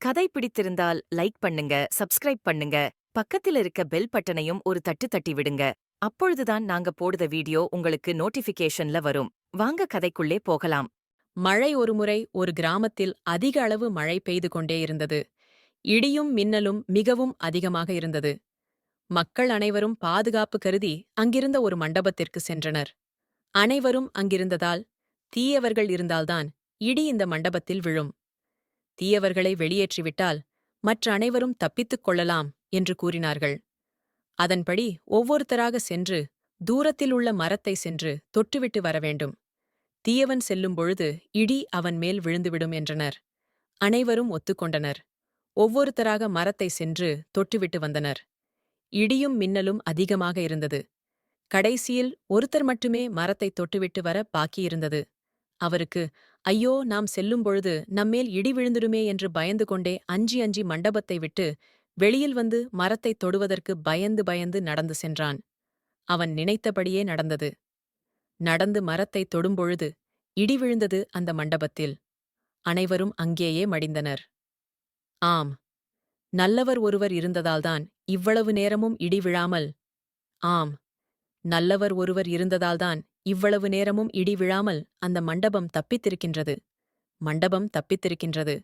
கதை பிடித்திருந்தால் லைக் பண்ணுங்க, சப்ஸ்கிரைப் பண்ணுங்க. பக்கத்துல இருக்க பெல் பட்டனையும் ஒரு தட்டு தட்டி விடுங்க. அப்பொழுதுதான் நாங்க போடுற வீடியோ உங்களுக்கு நோட்டிஃபிகேஷன்ல வரும். வாங்க கதைக்குள்ளே போகலாம். மழை ஒருமுறை ஒரு கிராமத்தில் அதிக அளவு மழை பெய்து கொண்டே இருந்தது. இடியும் மின்னலும் மிகவும் அதிகமாக இருந்தது. மக்கள் அனைவரும் பாதுகாப்பு கருதி அங்கிருந்த ஒரு மண்டபத்திற்கு சென்றனர். அனைவரும் அங்கிருந்ததால் தீயவர்கள் இருந்தால்தான் இடி இந்த மண்டபத்தில் விழும். தீயவர்களை வெளியேற்றிவிட்டால் மற்ற அனைவரும் தப்பித்துக் கொள்ளலாம் என்று கூறினார்கள். அதன்படி ஒவ்வொருத்தராக சென்று தூரத்தில் உள்ள மரத்தை சென்று தொட்டுவிட்டு வரவேண்டும். தீயவன் செல்லும் பொழுது இடி அவன் மேல் விழுந்துவிடும் என்றனர். அனைவரும் ஒத்துக்கொண்டனர். ஒவ்வொருத்தராக மரத்தை சென்று தொட்டுவிட்டு வந்தனர். இடியும் மின்னலும் அதிகமாக இருந்தது. கடைசியில் ஒருத்தர் மட்டுமே மரத்தை தொட்டுவிட்டு வர பாக்கியிருந்தது. அவருக்கு, ஐயோ, நாம் செல்லும் பொழுது நம்மேல் இடி விழுந்துடுமே என்று பயந்து கொண்டே அஞ்சி அஞ்சி மண்டபத்தை விட்டு வெளியில் வந்து மரத்தை தொடுவதற்கு பயந்து பயந்து நடந்து சென்றான். அவன் நினைத்தபடியே நடந்தது. நடந்து மரத்தை தொடும்பொழுது இடி விழுந்தது அந்த மண்டபத்தில். அனைவரும் அங்கேயே மடிந்தனர். ஆம், நல்லவர் ஒருவர் இருந்ததால்தான் இவ்வளவு நேரமும் இடி விழாமல் ஆம், நல்லவர் ஒருவர் இருந்ததால்தான் இவ்வளவு நேரமும் இடி விழாமல் அந்த மண்டபம் தப்பித்திருக்கின்றது. மண்டபம் தப்பித்திருக்கின்றது.